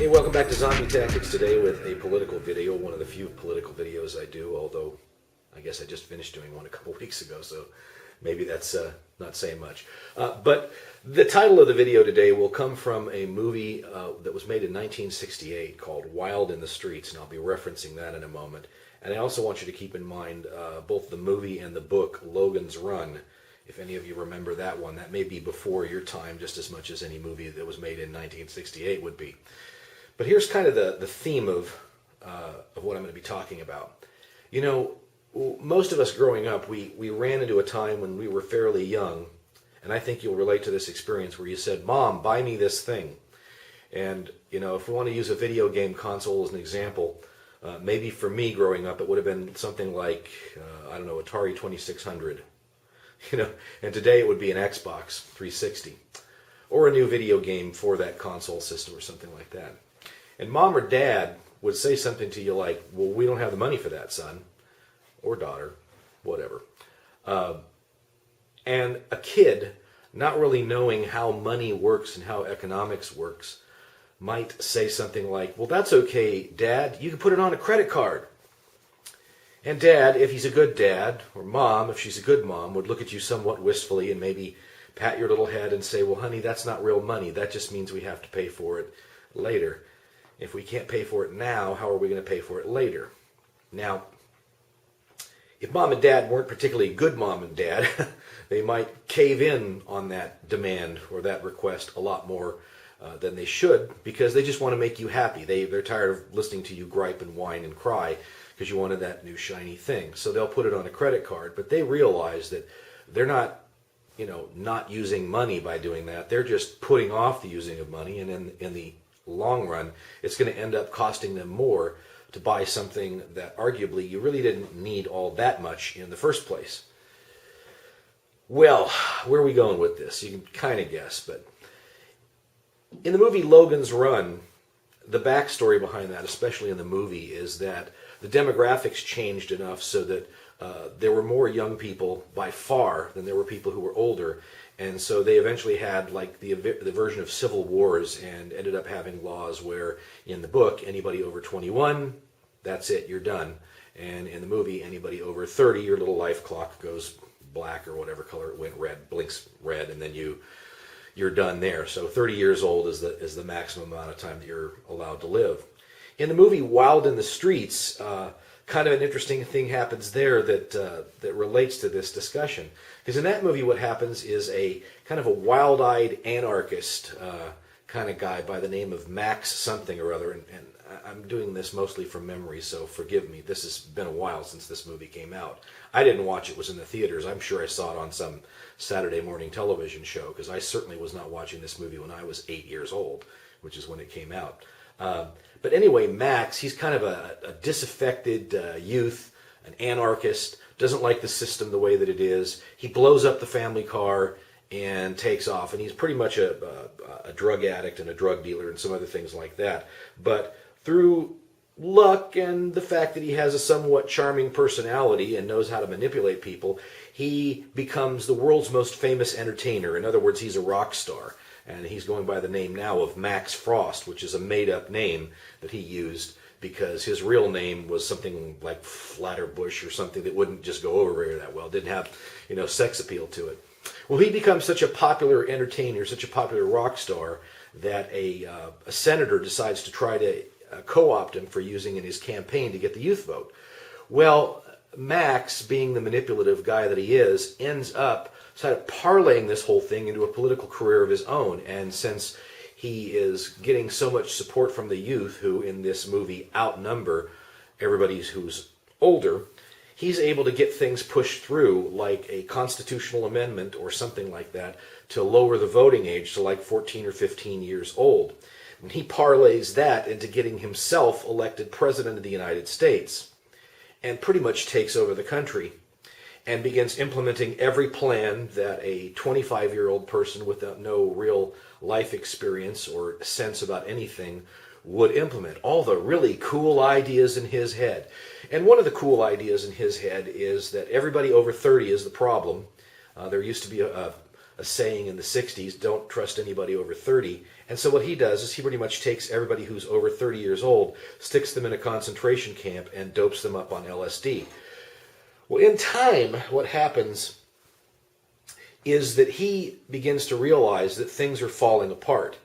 Hey, welcome back to Zombie Tactics. Today with a political video, one of the few political videos I do, although I guess I just finished doing one a couple weeks ago, so maybe that's not saying much. But the title of the video today will come from a movie that was made in 1968 called Wild in the Streets, and I'll be referencing that in a moment. And I also want you to keep in mind both the movie and the book Logan's Run. If any of you remember that one, that may be before your time just as much as any movie that was made in 1968 would be. But here's kind of the theme of what I'm going to be talking about. You know, most of us growing up, we ran into a time when we were fairly young, and I think you'll relate to this experience where you said, "Mom, buy me this thing." And, you know, if we want to use a video game console as an example, maybe for me growing up, it would have been something like, I don't know, Atari 2600. You know, and today it would be an Xbox 360 or a new video game for that console system or something like that. And Mom or Dad would say something to you like, "Well, we don't have the money for that, son," or daughter, whatever. And a kid, not really knowing how money works and how economics works, might say something like, "Well, that's okay, Dad, you can put it on a credit card." And Dad, if he's a good dad, or Mom, if she's a good mom, would look at you somewhat wistfully and maybe pat your little head and say, "Well, honey, that's not real money. That just means we have to pay for it later. If we can't pay for it now, how are we going to pay for it later?" Now, if Mom and Dad weren't particularly good Mom and Dad, they might cave in on that demand or that request a lot more than they should, because they just want to make you happy. They're tired of listening to you gripe and whine and cry because you wanted that new shiny thing. So they'll put it on a credit card, but they realize that they're not, you know, not using money by doing that. They're just putting off the using of money, and in the long run, it's going to end up costing them more to buy something that arguably you really didn't need all that much in the first place. Well, where are we going with this? You can kind of guess, but in the movie Logan's Run, the backstory behind that, especially in the movie, is that the demographics changed enough so that there were more young people by far than there were people who were older, and so they eventually had like the version of civil wars and ended up having laws where in the book anybody over 21, that's it, you're done, and in the movie anybody over 30, your little life clock goes black or whatever color it went, red, blinks red, and then you're done there. So 30 years old is the maximum amount of time that you're allowed to live. In the movie Wild in the Streets, kind of an interesting thing happens there that relates to this discussion. Because in that movie what happens is a kind of a wild-eyed anarchist kind of guy by the name of Max something or other, and I'm doing this mostly from memory, so forgive me. This has been a while since this movie came out. I didn't watch it, was in the theaters. I'm sure I saw it on some Saturday morning television show, because I certainly was not watching this movie when I was 8 years old, which is when it came out. But anyway, Max, he's kind of a disaffected youth, an anarchist, doesn't like the system the way that it is. He blows up the family car and takes off, and he's pretty much a drug addict and a drug dealer and some other things like that. But through luck and the fact that he has a somewhat charming personality and knows how to manipulate people, he becomes the world's most famous entertainer. In other words, he's a rock star. And he's going by the name now of Max Frost, which is a made-up name that he used because his real name was something like Flatterbush or something that wouldn't just go over very that well, didn't have, you know, sex appeal to it. Well, he becomes such a popular entertainer, such a popular rock star, that a senator decides to try to co-opt him for using in his campaign to get the youth vote. Well, Max, being the manipulative guy that he is, ends up sort of parlaying this whole thing into a political career of his own. And since he is getting so much support from the youth, who in this movie outnumber everybody who's older, he's able to get things pushed through, like a constitutional amendment or something like that, to lower the voting age to like 14 or 15 years old. And he parlays that into getting himself elected president of the United States, and pretty much takes over the country and begins implementing every plan that a 25-year-old person without no real life experience or sense about anything would implement. All the really cool ideas in his head. And one of the cool ideas in his head is that everybody over 30 is the problem. There used to be a a saying in the 60s, don't trust anybody over 30. And so what he does is he pretty much takes everybody who's over 30 years old, sticks them in a concentration camp, and dopes them up on LSD. Well, in time, what happens is that he begins to realize that things are falling apart,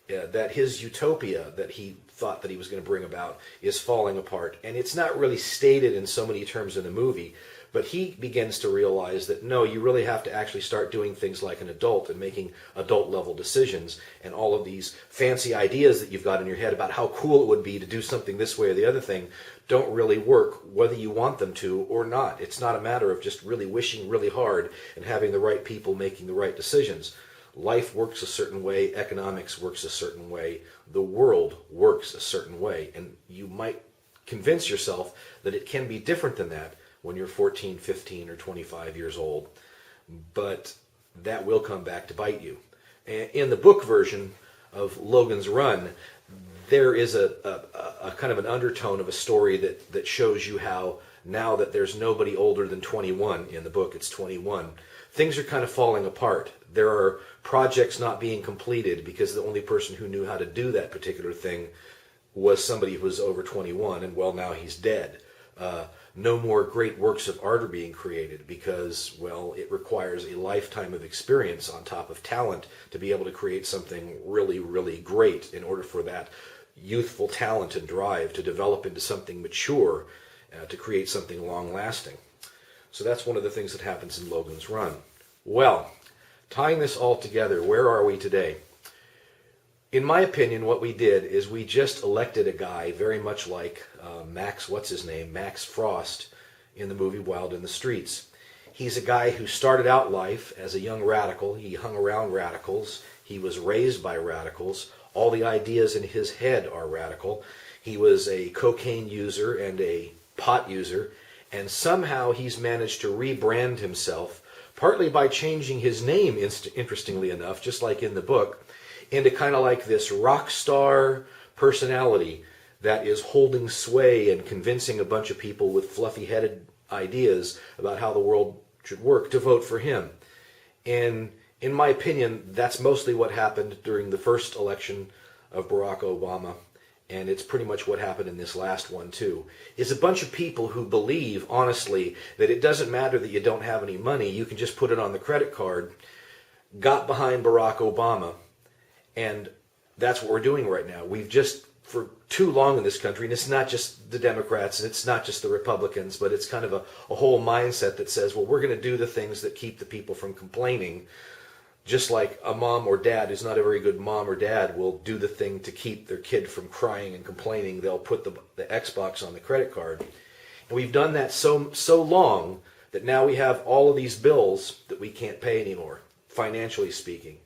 that his utopia that he thought that he was going to bring about is falling apart. And it's not really stated in so many terms in the movie, but he begins to realize that no, you really have to actually start doing things like an adult and making adult level decisions, and all of these fancy ideas that you've got in your head about how cool it would be to do something this way or the other thing don't really work whether you want them to or not. It's not a matter of just really wishing really hard and having the right people making the right decisions. Life works a certain way, economics works a certain way, the world works a certain way, and you might convince yourself that it can be different than that when you're 14, 15, or 25 years old, but that will come back to bite you. In the book version of Logan's Run, there is a kind of an undertone of a story that shows you how now that there's nobody older than 21, in the book it's 21, things are kind of falling apart. There are projects not being completed because the only person who knew how to do that particular thing was somebody who was over 21, and well, now he's dead. No more great works of art are being created because, well, it requires a lifetime of experience on top of talent to be able to create something really, really great in order for that youthful talent and drive to develop into something mature, to create something long-lasting. So that's one of the things that happens in Logan's Run. Well, tying this all together, where are we today? In my opinion, what we did is we just elected a guy very much like Max Frost in the movie Wild in the Streets. He's a guy who started out life as a young radical. He hung around radicals. He was raised by radicals. All the ideas in his head are radical. He was a cocaine user and a pot user, and somehow he's managed to rebrand himself, partly by changing his name, interestingly enough, just like in the book, into kind of like this rock star personality that is holding sway and convincing a bunch of people with fluffy-headed ideas about how the world should work to vote for him. And in my opinion, that's mostly what happened during the first election of Barack Obama, and it's pretty much what happened in this last one too, is a bunch of people who believe, honestly, that it doesn't matter that you don't have any money, you can just put it on the credit card, got behind Barack Obama. And that's what we're doing right now. We've just, for too long in this country, and it's not just the Democrats, and it's not just the Republicans, but it's kind of a whole mindset that says, well, we're going to do the things that keep the people from complaining, just like a mom or dad who's not a very good mom or dad will do the thing to keep their kid from crying and complaining. They'll put the Xbox on the credit card. And we've done that so long that now we have all of these bills that we can't pay anymore, financially speaking.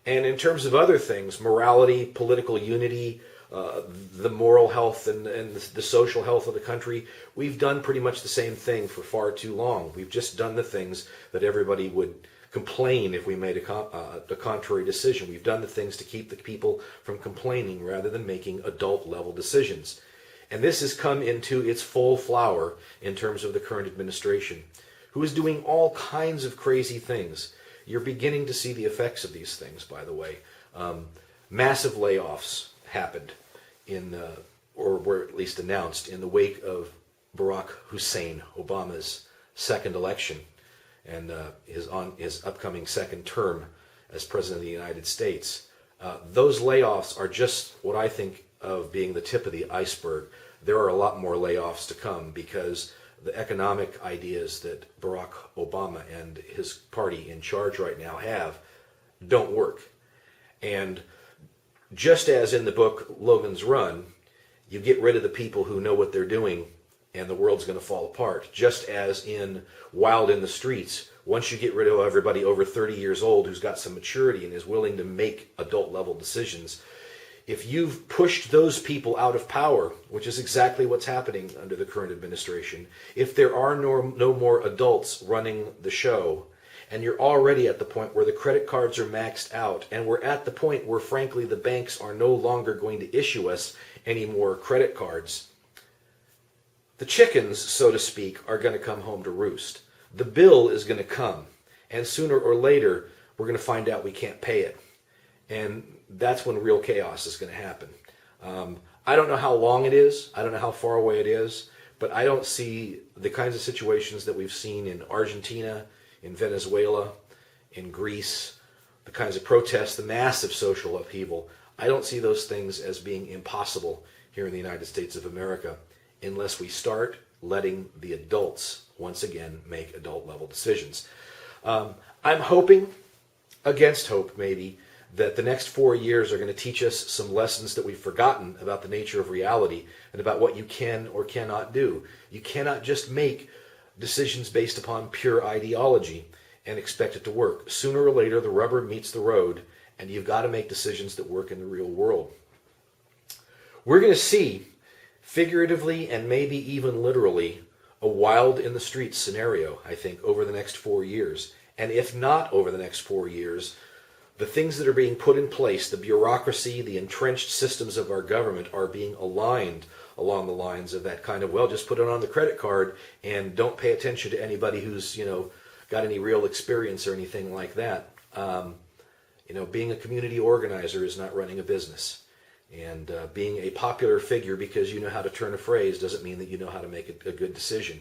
And in terms of other things, morality, political unity, the moral health and the social health of the country, we've done pretty much the same thing for far too long. We've just done the things that everybody would complain if we made a contrary decision. We've done the things to keep the people from complaining rather than making adult-level decisions. And this has come into its full flower in terms of the current administration, who is doing all kinds of crazy things. You're beginning to see the effects of these things, by the way. Massive layoffs happened or were at least announced in the wake of Barack Hussein Obama's second election and his upcoming second term as President of the United States. Those layoffs are just what I think of being the tip of the iceberg. There are a lot more layoffs to come because the economic ideas that Barack Obama and his party in charge right now have don't work. And just as in the book Logan's Run, you get rid of the people who know what they're doing and the world's going to fall apart. Just as in Wild in the Streets, once you get rid of everybody over 30 years old who's got some maturity and is willing to make adult-level decisions, if you've pushed those people out of power, which is exactly what's happening under the current administration, if there are no more adults running the show, and you're already at the point where the credit cards are maxed out, and we're at the point where, frankly, the banks are no longer going to issue us any more credit cards, the chickens, so to speak, are going to come home to roost. The bill is going to come, and sooner or later, we're going to find out we can't pay it. And that's when real chaos is going to happen. I don't know how long it is. I don't know how far away it is. But I don't see the kinds of situations that we've seen in Argentina, in Venezuela, in Greece, the kinds of protests, the massive social upheaval. I don't see those things as being impossible here in the United States of America unless we start letting the adults once again make adult level decisions. I'm hoping, against hope maybe, that the next 4 years are going to teach us some lessons that we've forgotten about the nature of reality and about what you can or cannot do. You cannot just make decisions based upon pure ideology and expect it to work. Sooner or later, the rubber meets the road, and you've got to make decisions that work in the real world. We're going to see, figuratively and maybe even literally, a wild in the streets scenario, I think, over the next 4 years. And if not over the next 4 years, the things that are being put in place, the bureaucracy, the entrenched systems of our government are being aligned along the lines of that kind of, well, just put it on the credit card and don't pay attention to anybody who's, got any real experience or anything like that. Being a community organizer is not running a business. And being a popular figure because you know how to turn a phrase doesn't mean that you know how to make a good decision.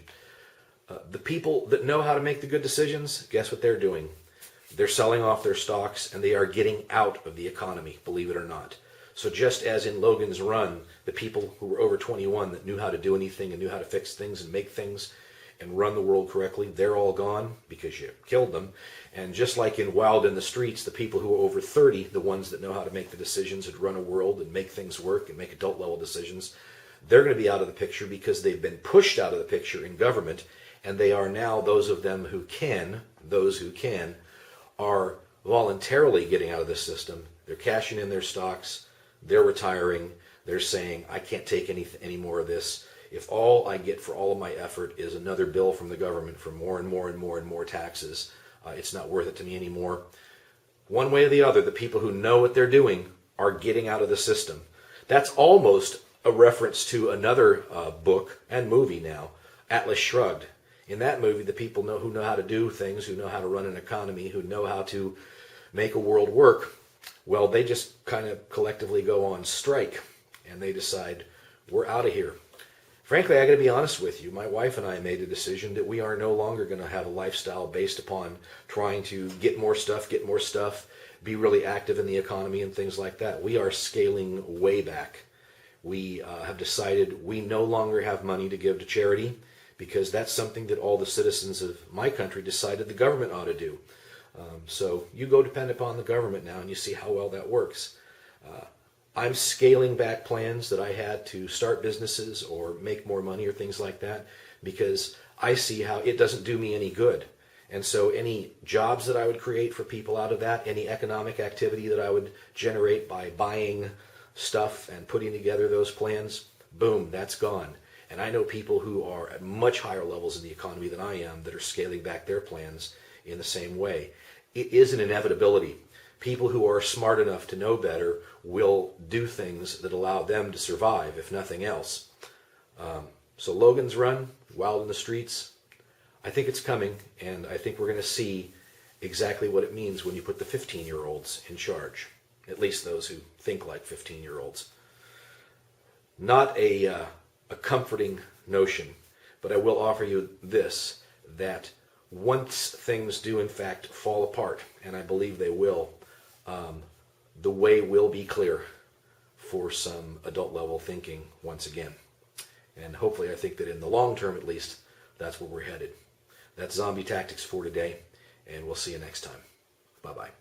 The people that know how to make the good decisions, guess what they're doing? They're selling off their stocks and they are getting out of the economy, believe it or not. So just as in Logan's Run, the people who were over 21 that knew how to do anything and knew how to fix things and make things and run the world correctly, they're all gone because you killed them. And just like in Wild in the Streets, the people who are over 30, the ones that know how to make the decisions and run a world and make things work and make adult level decisions, they're going to be out of the picture because they've been pushed out of the picture in government, and they are now, those who can, are voluntarily getting out of the system. They're cashing in their stocks, they're retiring, they're saying, I can't take any more of this. If all I get for all of my effort is another bill from the government for more and more and more and more taxes, it's not worth it to me anymore. One way or the other, the people who know what they're doing are getting out of the system. That's almost a reference to another book and movie now, Atlas Shrugged. In that movie, the people who know how to do things, who know how to run an economy, who know how to make a world work, well, they just kind of collectively go on strike, and they decide, we're out of here. Frankly, I got to be honest with you. My wife and I made a decision that we are no longer going to have a lifestyle based upon trying to get more stuff, be really active in the economy and things like that. We are scaling way back. We have decided we no longer have money to give to charity because that's something that all the citizens of my country decided the government ought to do. So you go depend upon the government now and you see how well that works. I'm scaling back plans that I had to start businesses or make more money or things like that because I see how it doesn't do me any good. And so any jobs that I would create for people out of that, any economic activity that I would generate by buying stuff and putting together those plans, boom, that's gone. And I know people who are at much higher levels in the economy than I am that are scaling back their plans in the same way. It is an inevitability. People who are smart enough to know better will do things that allow them to survive, if nothing else. So Logan's Run, Wild in the Streets, I think it's coming, and I think we're going to see exactly what it means when you put the 15-year-olds in charge, at least those who think like 15-year-olds. Not a comforting notion, but I will offer you this, that once things do in fact fall apart, and I believe they will, the way will be clear for some adult level thinking once again. And hopefully I think that in the long term at least, that's where we're headed. That's Zombie Tactics for today, and we'll see you next time. Bye-bye.